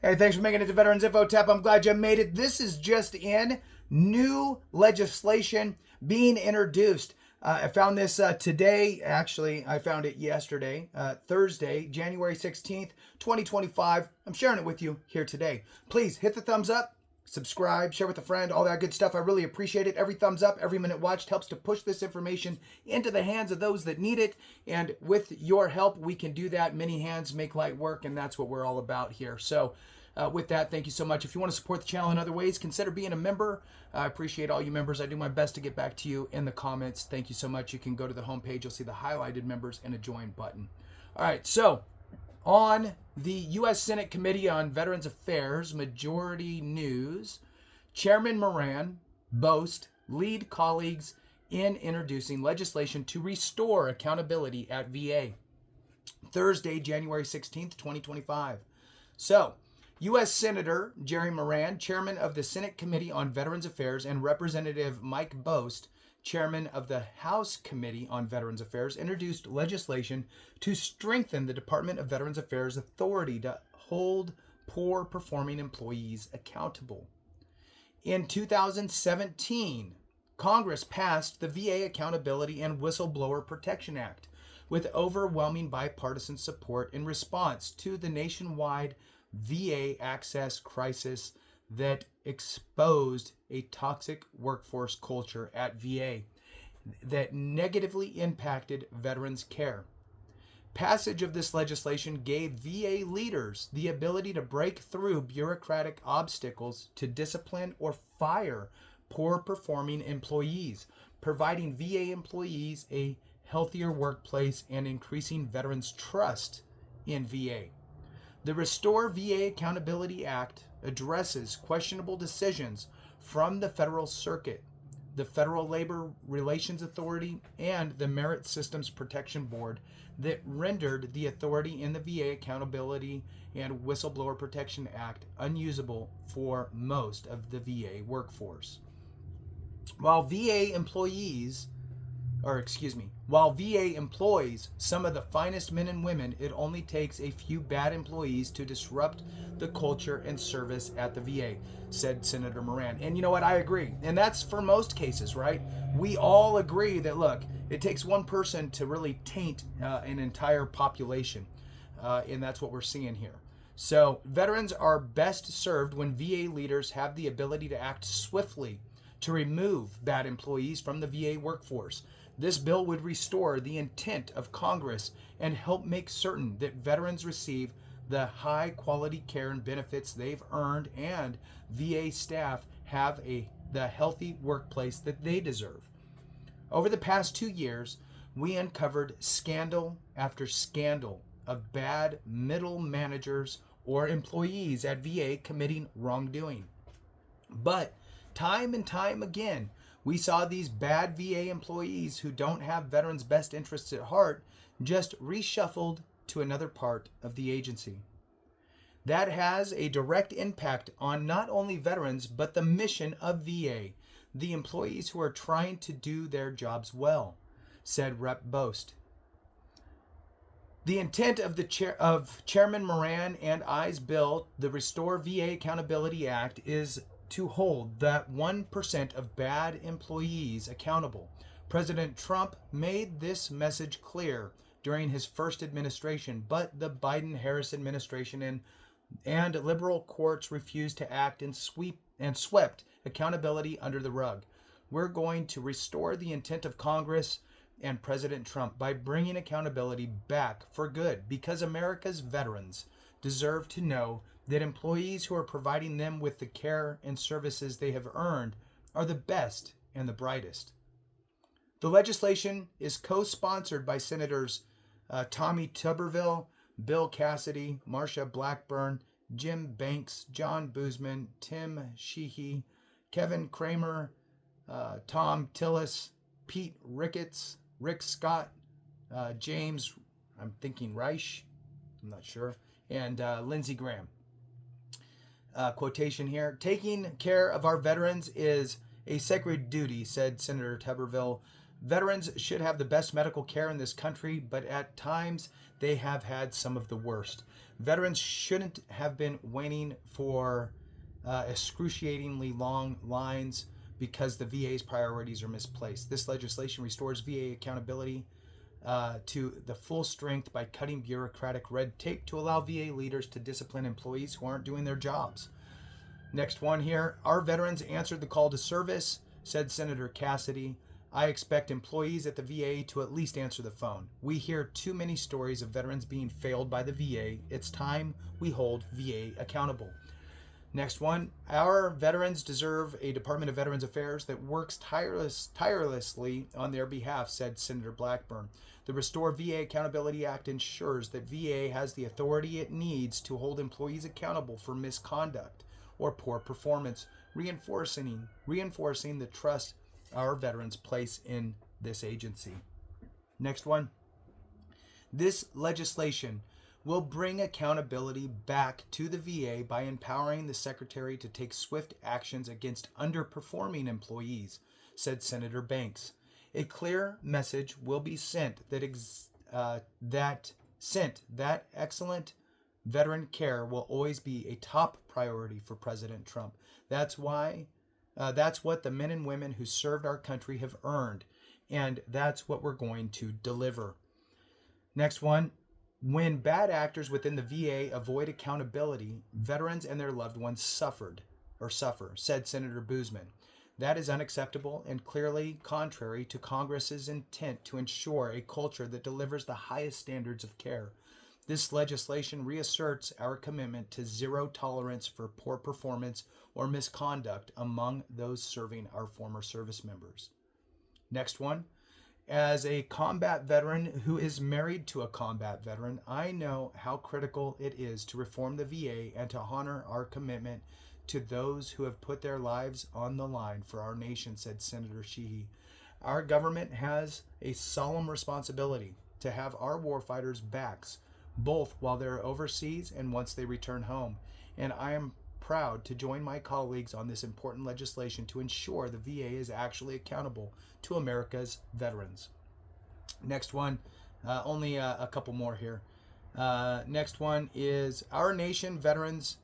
Hey, thanks for making it to Veterans Info Tap. I'm glad you made it. This is just in new legislation being introduced. I found this today. Actually, I found it yesterday, Thursday, January 16th, 2025. I'm sharing it with you here today. Please hit the thumbs up, subscribe, share with a friend, all that good stuff. I really appreciate it. Every thumbs up, every minute watched helps to push this information into the hands of those that need it. And with your help, we can do that. Many hands make light work, and that's what we're all about here. So with that, thank you so much. If you want to support the channel in other ways, consider being a member. I appreciate all you members. I do my best to get back to you in the comments. Thank you so much. You can go to the homepage. You'll see the highlighted members and a join button. All right, so on the U.S. Senate Committee on Veterans Affairs, Majority News, Chairman Moran, Bost, lead colleagues in introducing legislation to restore accountability at VA. Thursday, January 16th, 2025. So, U.S. Senator Jerry Moran, chairman of the Senate Committee on Veterans Affairs, and Representative Mike Bost, chairman of the House Committee on Veterans Affairs, introduced legislation to strengthen the Department of Veterans Affairs' authority to hold poor-performing employees accountable. In 2017, Congress passed the VA Accountability and Whistleblower Protection Act with overwhelming bipartisan support in response to the nationwide VA access crisis that exposed a toxic workforce culture at VA that negatively impacted veterans' care. Passage of this legislation gave VA leaders the ability to break through bureaucratic obstacles to discipline or fire poor-performing employees, providing VA employees a healthier workplace and increasing veterans' trust in VA. The Restore VA Accountability Act addresses questionable decisions from the Federal Circuit, the Federal Labor Relations Authority, and the Merit Systems Protection Board that rendered the authority in the VA Accountability and Whistleblower Protection Act unusable for most of the VA workforce. While VA employs some of the finest men and women, it only takes a few bad employees to disrupt the culture and service at the VA, said Senator Moran. And you know what? I agree. And that's for most cases, right? We all agree that, look, it takes one person to really taint an entire population. And that's what we're seeing here. So veterans are best served when VA leaders have the ability to act swiftly to remove bad employees from the VA workforce. This bill would restore the intent of Congress and help make certain that veterans receive the high quality care and benefits they've earned, and VA staff have the healthy workplace that they deserve. Over the past 2 years, we uncovered scandal after scandal of bad middle managers or employees at VA committing wrongdoing. But time and time again, we saw these bad VA employees who don't have veterans' best interests at heart just reshuffled to another part of the agency. That has a direct impact on not only veterans, but the mission of VA, the employees who are trying to do their jobs well, said Rep. Bost. The intent of Chairman Moran and I's bill, the Restore VA Accountability Act, is to hold that 1% of bad employees accountable. President Trump made this message clear during his first administration, but the Biden-Harris administration and liberal courts refused to act and swept accountability under the rug. We're going to restore the intent of Congress and President Trump by bringing accountability back for good, because America's veterans deserve to know that employees who are providing them with the care and services they have earned are the best and the brightest. The legislation is co-sponsored by Senators Tommy Tuberville, Bill Cassidy, Marsha Blackburn, Jim Banks, John Boozman, Tim Sheehy, Kevin Kramer, Tom Tillis, Pete Ricketts, Rick Scott, James, I'm thinking Reich, I'm not sure, and Lindsey Graham. Quotation here: taking care of our veterans is a sacred duty, said Senator Tuberville. Veterans should have the best medical care in this country, but at times they have had some of the worst. Veterans shouldn't have been waiting for excruciatingly long lines because the VA's priorities are misplaced. This legislation restores VA accountability to the full strength by cutting bureaucratic red tape to allow VA leaders to discipline employees who aren't doing their jobs. Next one here. Our veterans answered the call to service, said Senator Cassidy. I expect employees at the VA to at least answer the phone. We hear too many stories of veterans being failed by the VA. It's time we hold VA accountable. Next one. Our veterans deserve a Department of Veterans Affairs that works tirelessly on their behalf, said Senator Blackburn. The Restore VA Accountability Act ensures that VA has the authority it needs to hold employees accountable for misconduct or poor performance, reinforcing the trust our veterans place in this agency. Next one. This legislation will bring accountability back to the VA by empowering the Secretary to take swift actions against underperforming employees, said Senator Banks. A clear message will be sent that excellent veteran care will always be a top priority for President Trump. That's what the men and women who served our country have earned, and that's what we're going to deliver. Next one. When bad actors within the VA avoid accountability, veterans and their loved ones suffer, said Senator Boozman. That is unacceptable and clearly contrary to Congress's intent to ensure a culture that delivers the highest standards of care. This legislation reasserts our commitment to zero tolerance for poor performance or misconduct among those serving our former service members. Next one. As a combat veteran who is married to a combat veteran, I know how critical it is to reform the VA and to honor our commitment to those who have put their lives on the line for our nation, said Senator Sheehy. Our government has a solemn responsibility to have our warfighters' backs, both while they're overseas and once they return home. And I am proud to join my colleagues on this important legislation to ensure the VA is actually accountable to America's veterans. Next one, only a couple more here. Next one is our nation's veterans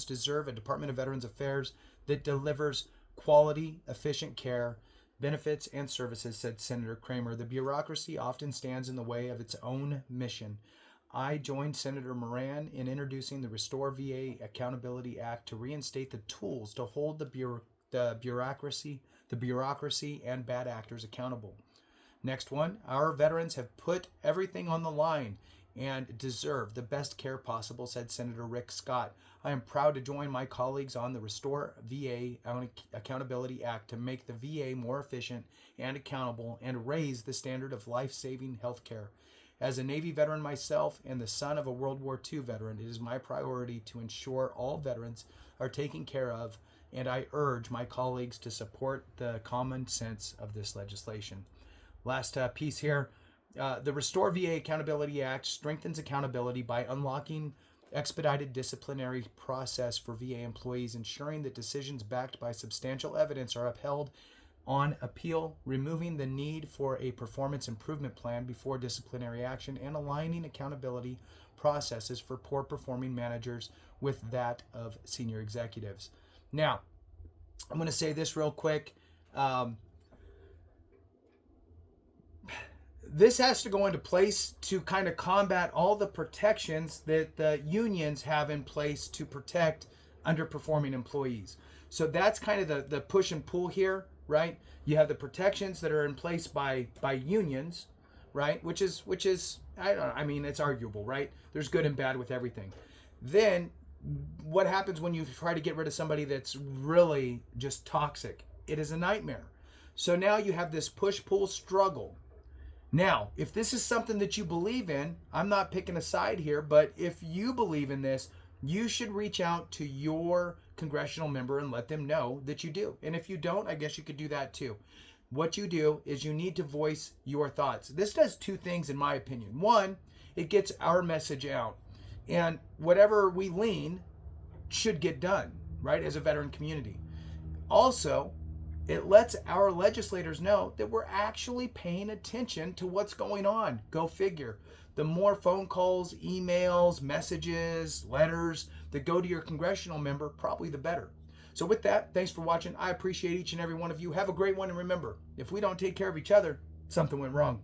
deserve a Department of Veterans Affairs that delivers quality, efficient care, benefits, and services, said Senator Kramer. The bureaucracy often stands in the way of its own mission. I joined Senator Moran in introducing the Restore VA Accountability Act to reinstate the tools to hold the bureaucracy and bad actors accountable. Next one, our veterans have put everything on the line and deserve the best care possible, said Senator Rick Scott. I am proud to join my colleagues on the Restore VA Accountability Act to make the VA more efficient and accountable and raise the standard of life-saving health care. As a Navy veteran myself and the son of a World War II veteran, it is my priority to ensure all veterans are taken care of, and I urge my colleagues to support the common sense of this legislation. Last piece here. The Restore VA Accountability Act strengthens accountability by unlocking expedited disciplinary process for VA employees, ensuring that decisions backed by substantial evidence are upheld on appeal, removing the need for a performance improvement plan before disciplinary action, and aligning accountability processes for poor performing managers with that of senior executives. Now, I'm going to say this real quick. This has to go into place to kind of combat all the protections that the unions have in place to protect underperforming employees. So that's kind of the push and pull here, right? You have the protections that are in place by unions, right? Which is it's arguable, right? There's good and bad with everything. Then what happens when you try to get rid of somebody that's really just toxic? It is a nightmare. So now you have this push-pull struggle. Now, if this is something that you believe in, I'm not picking a side here, but if you believe in this, you should reach out to your congressional member and let them know that you do. And if you don't, I guess you could do that too. What you do is you need to voice your thoughts. This does two things in my opinion. One, it gets our message out. And whatever we lean should get done, right, as a veteran community. Also, it lets our legislators know that we're actually paying attention to what's going on. Go figure. The more phone calls, emails, messages, letters that go to your congressional member, probably the better. So with that, thanks for watching. I appreciate each and every one of you. Have a great one. And remember, if we don't take care of each other, something went wrong.